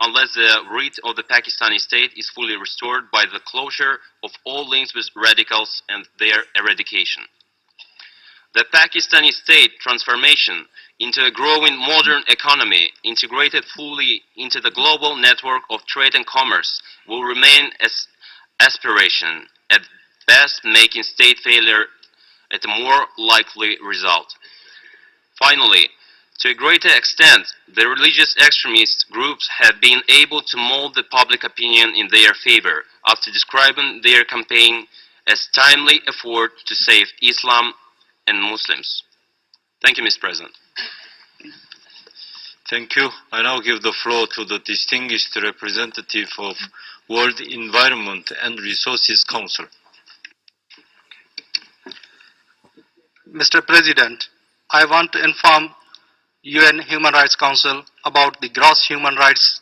unless the writ of the Pakistani state is fully restored by the closure of all links with radicals and their eradication. The Pakistani state transformation into a growing modern economy integrated fully into the global network of trade and commerce will remain as aspiration, at best making state failure at a more likely result. Finally, to a greater extent, the religious extremist groups have been able to mold the public opinion in their favor after describing their campaign as timely effort to save Islam and Muslims. Thank you, Mr. President. Thank you. I now give the floor to the distinguished representative of World Environment and Resources Council. Mr. President, I want to inform UN Human Rights Council about the gross human rights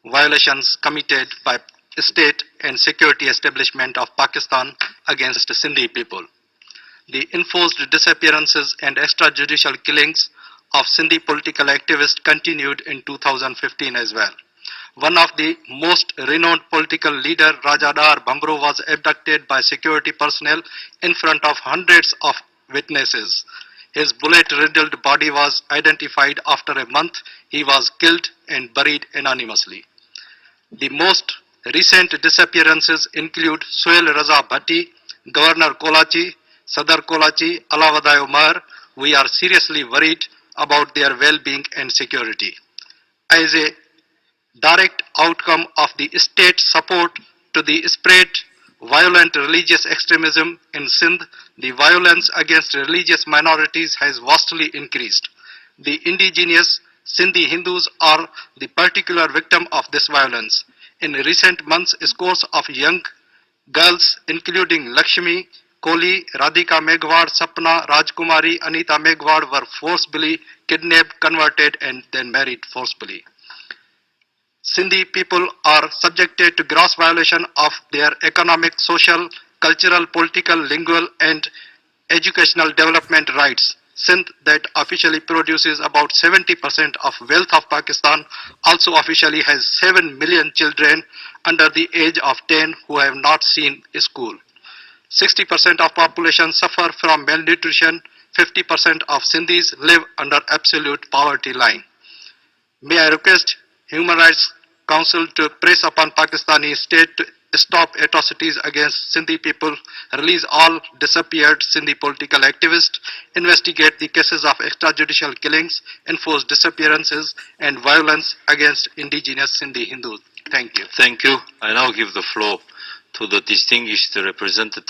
violations committed by state and security establishment of Pakistan against the Sindhi people. The enforced disappearances and extrajudicial killings of Sindhi political activists continued in 2015 as well. One of the most renowned political leader, Rajadar Bambro, was abducted by security personnel in front of hundreds of witnesses. His bullet-riddled body was identified after a month. He was killed and buried anonymously. The most recent disappearances include Suhail Raza Bhatti, Governor Kolachi, Sadar Kolachi, Alawada Umar. We are seriously worried about their well-being and security. As a direct outcome of the state support to the spread violent religious extremism in Sindh, the violence against religious minorities has vastly increased. The indigenous Sindhi Hindus are the particular victim of this violence. In recent months, scores of young girls, including Lakshmi, Koli, Radhika Meghwad, Sapna, Rajkumari, Anita Meghwad, were forcibly kidnapped, converted, and then married forcibly. Sindhi people are subjected to gross violation of their economic, social, cultural, political, lingual, and educational development rights. Sindh, that officially produces about 70% of wealth of Pakistan, also officially has 7 million children under the age of 10 who have not seen school. 60% of population suffer from malnutrition. 50% of Sindhis live under absolute poverty line. May I request Human Rights Council to press upon Pakistani state to stop atrocities against Sindhi people, release all disappeared Sindhi political activists, investigate the cases of extrajudicial killings, enforce disappearances and violence against indigenous Sindhi Hindus. Thank you. Thank you. I now give the floor to the distinguished representative